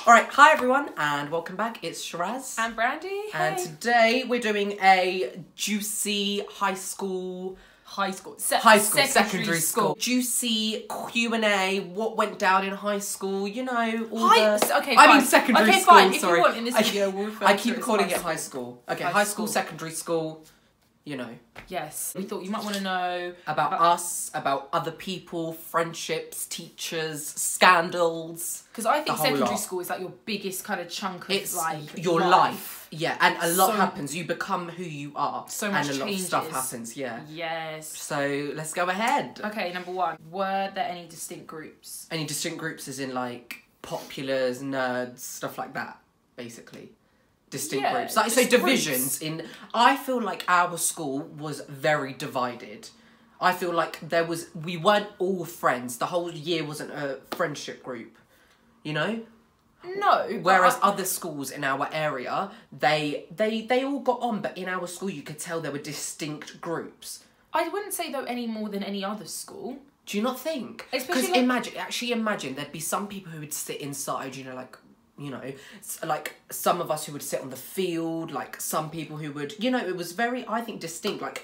Alright, hi everyone and welcome back. It's Shiraz. And Brandi. And today we're doing a juicy secondary school. Juicy Q&A, what went down in high school, you know, all secondary school, fine. If sorry. you want in this video, we'll refer I keep to it calling as it high school. Okay, high school, secondary school, you know. Yes. We thought you might want to know about us, about other people, friendships, teachers, scandals. Because I think secondary school is like your biggest kind of chunk of your life. Yeah, and a lot happens. You become who you are. So much and a lot changes. of stuff happens, yeah. Yes. So let's go ahead. Okay, number one. Were there any distinct groups? Any distinct groups as in like populars, nerds, stuff like that, basically. Distinct groups. Like, so divisions in... I feel like our school was very divided. I feel like we weren't all friends. The whole year wasn't a friendship group. You know? No. Whereas other schools in our area, they all got on, but in our school you could tell there were distinct groups. I wouldn't say though any more than any other school. Do you not think? Because imagine there'd be some people who would sit inside, you know, like some of us who would sit on the field, like some people who would, you know, it was very, I think, distinct. Like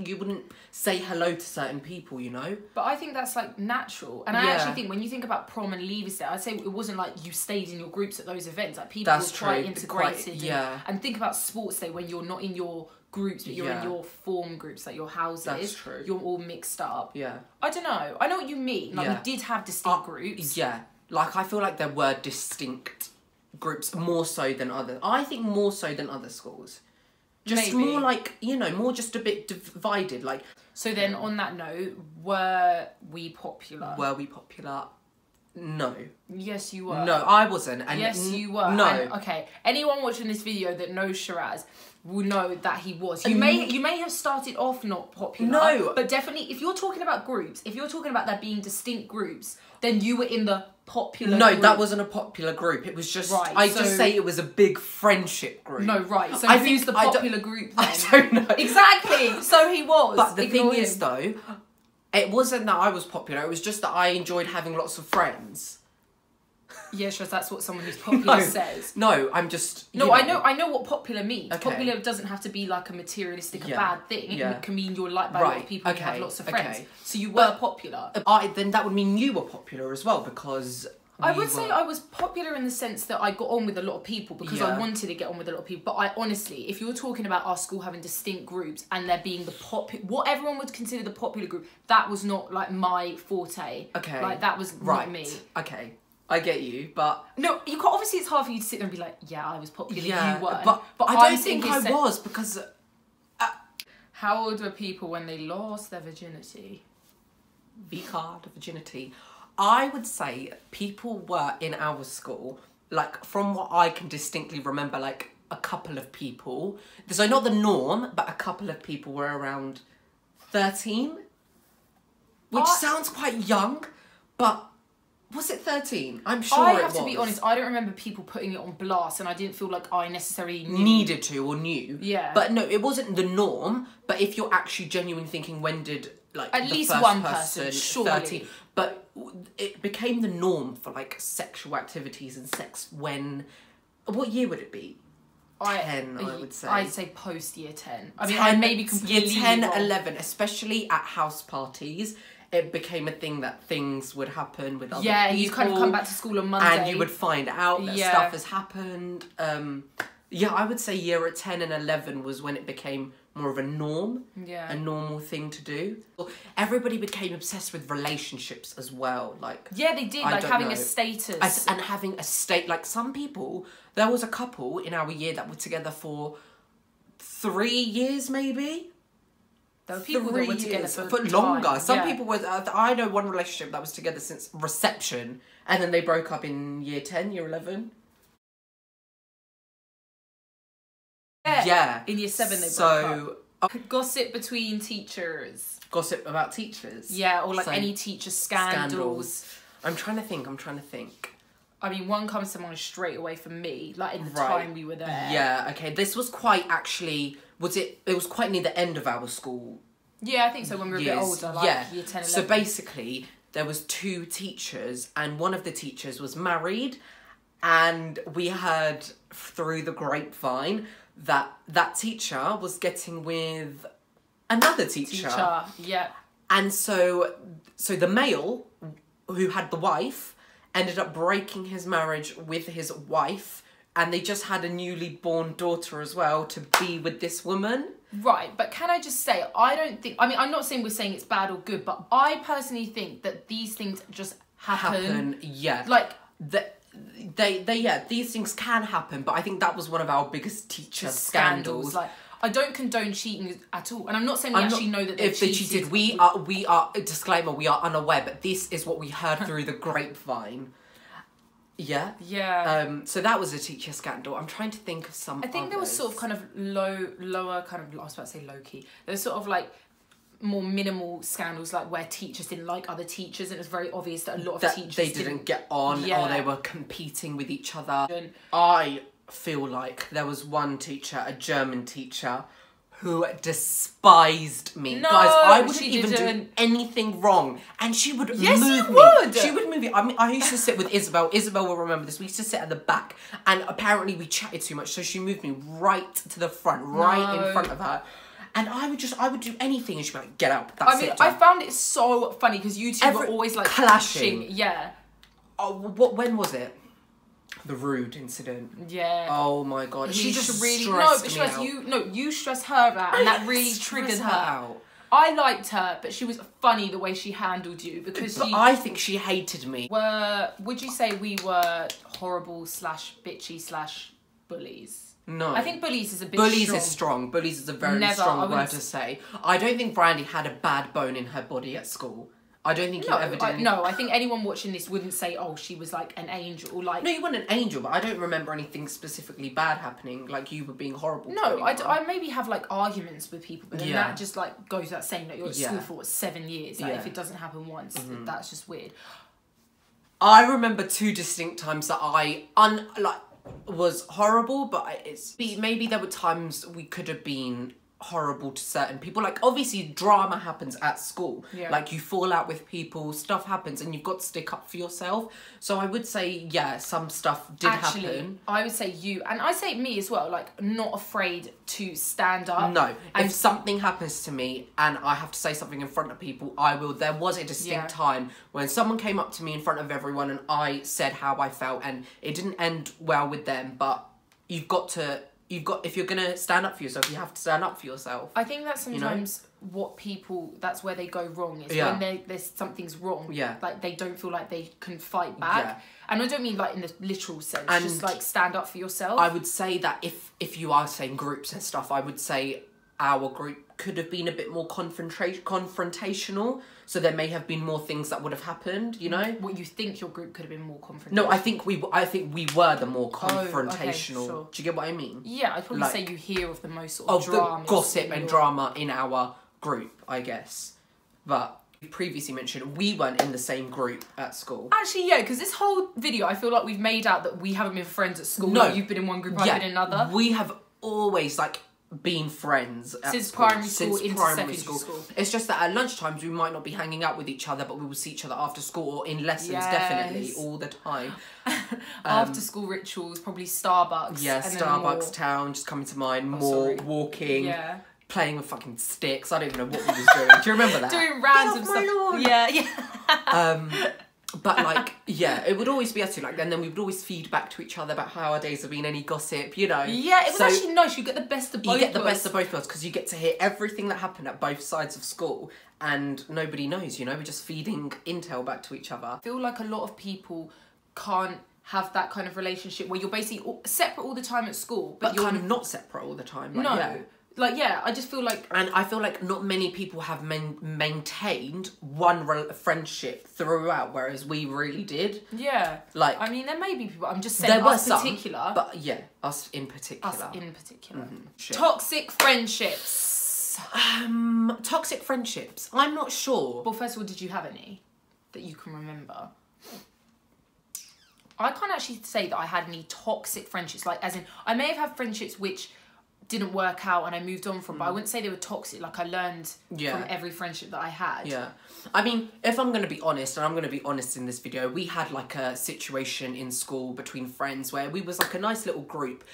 you wouldn't say hello to certain people, you know? But I think that's like natural. And I actually think when you think about prom and leavers day, I'd say it wasn't like you stayed in your groups at those events. Like people were quite integrated. And think about sports day when you're not in your groups, but you're in your form groups, like your houses. That's true. You're all mixed up. Yeah. I don't know. I know what you mean. Like we did have distinct groups. Yeah. Like I feel like there were distinct groups more so than others. I think more so than other schools. Just more like, you know, more just a bit divided. Like. So then on that note, were we popular? Were we popular? No. Yes, you were. No, I wasn't. And yes, you were. No. And, okay, anyone watching this video that knows Shiraz will know that he was. You may have started off not popular. No. But definitely, if you're talking about groups, if you're talking about there being distinct groups, then you were in the popular group. That wasn't a popular group. It was just, just say it was a big friendship group. No, right. So who's the popular group then? I don't know. Exactly. So he was. But the thing is though, it wasn't that I was popular. It was just that I enjoyed having lots of friends. Yeah, sure, that's what someone who's popular says. No, I'm just... No, I know what popular means. Okay. Popular doesn't have to be like a materialistic, a bad thing. It can mean you're liked by a lot of people and you have lots of friends. So you were popular. Then that would mean you were popular as well, because... I would say I was popular in the sense that I got on with a lot of people because I wanted to get on with a lot of people. But I honestly, if you're talking about our school having distinct groups and there being what everyone would consider the popular group, that was not like my forte. Okay. Like that was not me. Okay. I get you, but... No, obviously it's hard for you to sit there and be like, yeah, I was popular, you were. But I don't think I was because... How old were people when they lost their virginity? V-card, virginity. I would say people were in our school, like, from what I can distinctly remember, like, a couple of people. So not the norm, but a couple of people were around 13. Which sounds quite young, but... Was it 13? I'm sure it was. I have to be honest, I don't remember people putting it on blast and I didn't feel like I necessarily needed to or knew. Yeah. But no, it wasn't the norm. But if you're actually genuinely thinking, when did, like, at least one person, surely. 13, but it became the norm for, like, sexual activities and sex when... What year would it be? 10, I would say. I'd say post year 10. I mean, I may be completely year 10, wrong. 11, especially at house parties. It became a thing that things would happen with other people. Yeah, you kind of come back to school on Monday. And you would find out that stuff has happened. Yeah, I would say year 10 and 11 was when it became more of a norm. Yeah. A normal thing to do. Everybody became obsessed with relationships as well. Like, yeah, they did. Like having a status. And having a state. Like some people, there was a couple in our year that were together for 3 years maybe. There were people that were together for longer. Some people were... I know one relationship that was together since reception, and then they broke up in year 10, year 11. Yeah. In year 7 they broke up. Gossip between teachers. Gossip about teachers? Yeah, or like any teacher scandals. I'm trying to think. I mean, one comes to mind straight away for me, like in the time we were there. Yeah, okay. This was quite actually... It was quite near the end of our school. Yeah, I think so, when we were a bit older, like year 10, 11. So basically, there was 2 teachers, and one of the teachers was married, and we heard through the grapevine that that teacher was getting with another teacher. Yeah. And so the male who had the wife ended up breaking his marriage with his wife, and they just had a newly born daughter as well to be with this woman. Right, but can I just say, I don't think, I mean, I'm not saying we're saying it's bad or good, but I personally think that these things just happen. Yeah. Like, these things can happen, but I think that was one of our biggest teacher scandals. Like, I don't condone cheating at all, and I'm not saying we actually know that if they cheated. We are disclaimer. We are unaware, but this is what we heard through the grapevine. Yeah. Yeah. So that was a teacher scandal. I'm trying to think of some. I think there was sort of kind of lower kind of. I was about to say low key. There's sort of like more minimal scandals, like where teachers didn't like other teachers, and it was very obvious that a lot of teachers they didn't get on, yeah. or they were competing with each other. I feel like there was one teacher, a German teacher, who despised me. No, guys, I wouldn't she even didn't. do anything wrong, and she would Yes, move you me. would. She would move me. I mean, I used to sit with Isabel. Isabel will remember this. We used to sit at the back, and apparently we chatted too much, so she moved me right to the front, right in front of her. And I would do anything, and she'd be like, "Get out." That's it. I found it so funny because you two were always like clashing. Yeah. Oh, when was it? The rude incident. Yeah. Oh my god. She just really stressed me out. You stressed her out, and that really triggered her out. I liked her, but she was funny the way she handled you because I think she hated me. Would you say we were horrible / bitchy / bullies? No. I think bullies is a bit Bullies strong. is strong. Bullies is a very strong word to say. I don't think Brandi had a bad bone in her body at school. I don't think you ever did. No, I think anyone watching this wouldn't say, "Oh, she was like an angel." Like, no, you weren't an angel, but I don't remember anything specifically bad happening. Like you were being horrible. No, I maybe have like arguments with people, but then that just like goes without saying that you're at school for 7 years. Like if it doesn't happen once, that's just weird. I remember 2 distinct times that I was horrible, but maybe there were times we could have been horrible to certain people. Like obviously drama happens at school, like you fall out with people, stuff happens, and you've got to stick up for yourself. So I would say some stuff did happen. I would say you, and I say me as well, like not afraid to stand up. No, if something happens to me and I have to say something in front of people, I will. There was a distinct time when someone came up to me in front of everyone and I said how I felt, and it didn't end well with them, but if you're gonna stand up for yourself, you have to stand up for yourself. I think that sometimes that's where they go wrong is when there's something's wrong. Yeah. Like they don't feel like they can fight back. Yeah. And I don't mean like in the literal sense, just like stand up for yourself. I would say that if you are saying groups and stuff, I would say our group could have been a bit more confrontational, so there may have been more things that would have happened, you know? What, you think your group could have been more confrontational? No, I think we were the more confrontational. Okay, sure. Do you get what I mean? Yeah, I'd probably say you hear of the most sort of drama. The gossip and drama in our group, I guess. But you previously mentioned we weren't in the same group at school. Actually, yeah, because this whole video, I feel like we've made out that we haven't been friends at school. No. Like you've been in one group, I've been in another. We have always, been friends since primary school into secondary school. It's just that at lunchtimes we might not be hanging out with each other, but we will see each other after school or in lessons, definitely, all the time. After school rituals, probably Starbucks. Yeah, and Starbucks Town, just coming to mind, walking, playing with fucking sticks. I don't even know what we was doing. Do you remember that? Doing random stuff. Yeah. But it would always be us two, and then we would always feed back to each other about how our days have been, any gossip, you know. Yeah, it was actually nice. You get the best of both. You get the best of both worlds because you get to hear everything that happened at both sides of school, and nobody knows, you know. We're just feeding intel back to each other. I feel like a lot of people can't have that kind of relationship where you're basically separate all the time at school, but you're kind of not separate all the time. I just feel like... And I feel like not many people have maintained one friendship throughout, whereas we really did. Yeah. I mean, there may be people... I'm just saying there were some, particular. But yeah, us in particular. Toxic friendships. Toxic friendships. I'm not sure. Well, first of all, did you have any that you can remember? I can't actually say that I had any toxic friendships. Like, as in, I may have had friendships which didn't work out and I moved on from, but I wouldn't say they were toxic. Like, I learned from every friendship that I had. Yeah. I mean, if I'm going to be honest, and I'm going to be honest in this video, we had like a situation in school between friends where we was like a nice little group,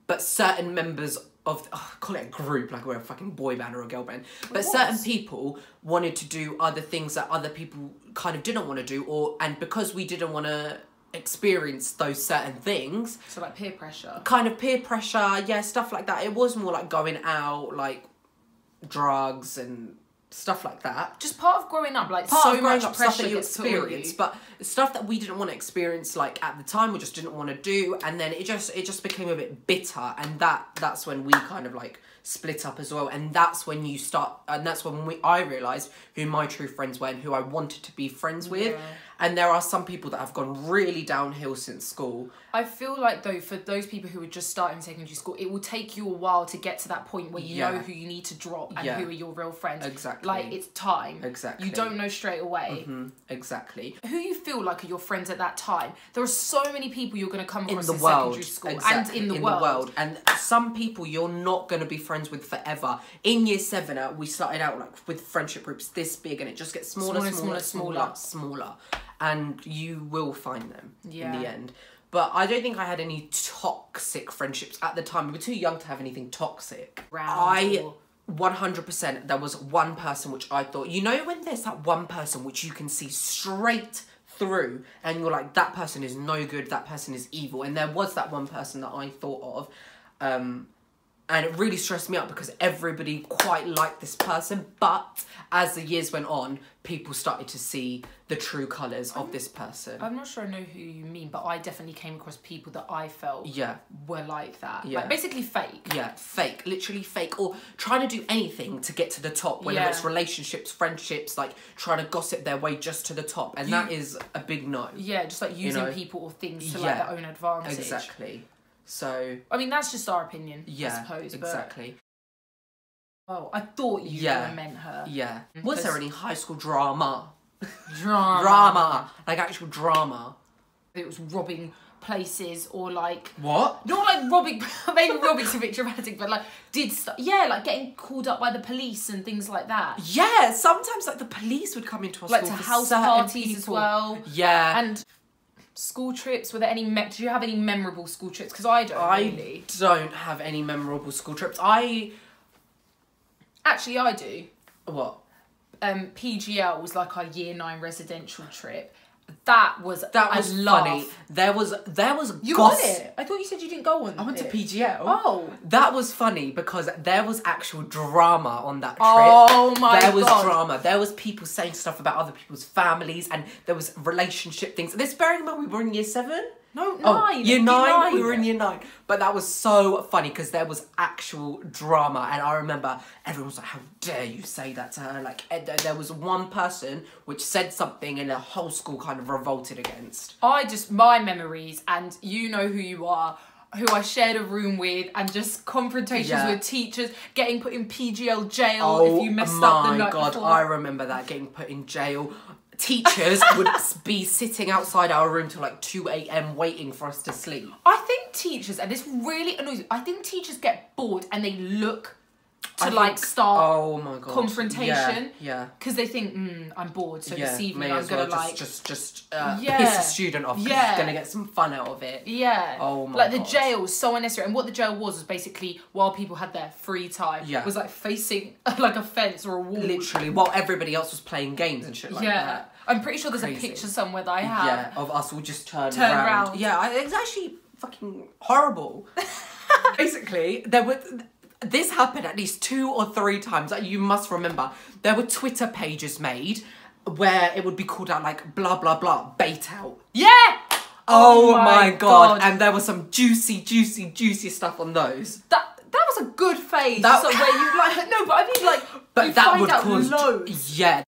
but certain members of, call it a group, like we're a fucking boy band or a girl band, but certain people wanted to do other things that other people kind of didn't want to do, and because we didn't want to experience those certain things, so like peer pressure, stuff like that. It was more like going out, like drugs and stuff like that. Just part of growing up, like part so of growing much up, pressure stuff that you gets put on experience, but stuff that we didn't want to experience, like at the time, we just didn't want to do, and then it just became a bit bitter, and that's when we kind of like split up as well, and that's when I realised who my true friends were and who I wanted to be friends with. And there are some people that have gone really downhill since school. I feel like, though, for those people who are just starting secondary school, it will take you a while to get to that point where you know who you need to drop and who are your real friends. Exactly. Like, it's time. Exactly. You don't know straight away. Exactly. Who you feel like are your friends at that time. There are so many people you're going to come across in world. Secondary school and in the world. And some people you're not going to be friends with forever. In year 7, we started out like with friendship groups this big, and it just gets smaller. And you will find them in the end. But I don't think I had any toxic friendships at the time. We were too young to have anything toxic. 100%, there was one person which I thought, you know when there's that one person which you can see straight through and you're like, that person is no good, that person is evil. And there was that one person that I thought of. And it really stressed me out because everybody quite liked this person. But as the years went on, people started to see the true colours of this person. I'm not sure I know who you mean, but I definitely came across people that I felt were like that. Yeah. Like, basically fake. Yeah, fake. Literally fake. Or trying to do anything to get to the top. Whether it's relationships, friendships, like trying to gossip their way just to the top. And that is a big no. Yeah, just like using people or things to like their own advantage. Exactly. So, I mean, that's just our opinion, I suppose. Exactly. Oh, I thought you meant her. Yeah. Was there any high school drama? Drama. Like actual drama. It was robbing places or like... What? Not like robbing... Maybe robbing's a bit dramatic, but like did stuff... Yeah, like getting called up by the police and things like that. Yeah, sometimes like the police would come into our school to for house certain parties people. as well. Yeah. And... School trips, were there any... Did you have any memorable school trips? Because I don't really. I don't have any memorable school trips. Actually, I do. What? PGL was like our year 9 residential trip. That was funny. There was You won it? I thought you said you didn't go on it. I went to PGL. Oh. That was funny because there was actual drama on that trip. Oh my God. There was drama. There was people saying stuff about other people's families and there was relationship things. This bearing in mind we were in year 7? No, 9. Year 9? We were in year 9. But that was so funny because there was actual drama. And I remember everyone was like, how dare you say that to her? Like, there was one person which said something and the whole school kind of revolted against. My memories, and you know who you are, who I shared a room with, and just confrontations with teachers, getting put in PGL jail if you messed up the night before. I remember that, getting put in jail. Teachers would be sitting outside our room till like 2 a.m. waiting for us to sleep. I think teachers, and this really annoys me, I think teachers get bored and they look to start confrontation. Yeah. Because they think, I'm bored, so this evening I'm going to just piss a student off because he's going to get some fun out of it. Yeah. Oh my God. Like the jail was so unnecessary. And what the jail was basically while people had their free time, was like facing like a fence or a wall. Literally, while everybody else was playing games and shit like that. I'm pretty sure there's a picture somewhere that I have. Yeah, of us all just turn around. Yeah, it's actually fucking horrible. Basically, this happened at least 2 or 3 times. Like, you must remember, there were Twitter pages made where it would be called out like blah blah blah bait out. Yeah. Oh my God! And there was some juicy stuff on those. That was a good phase. Where you like no, but I mean like. But that would cause loads. Yeah,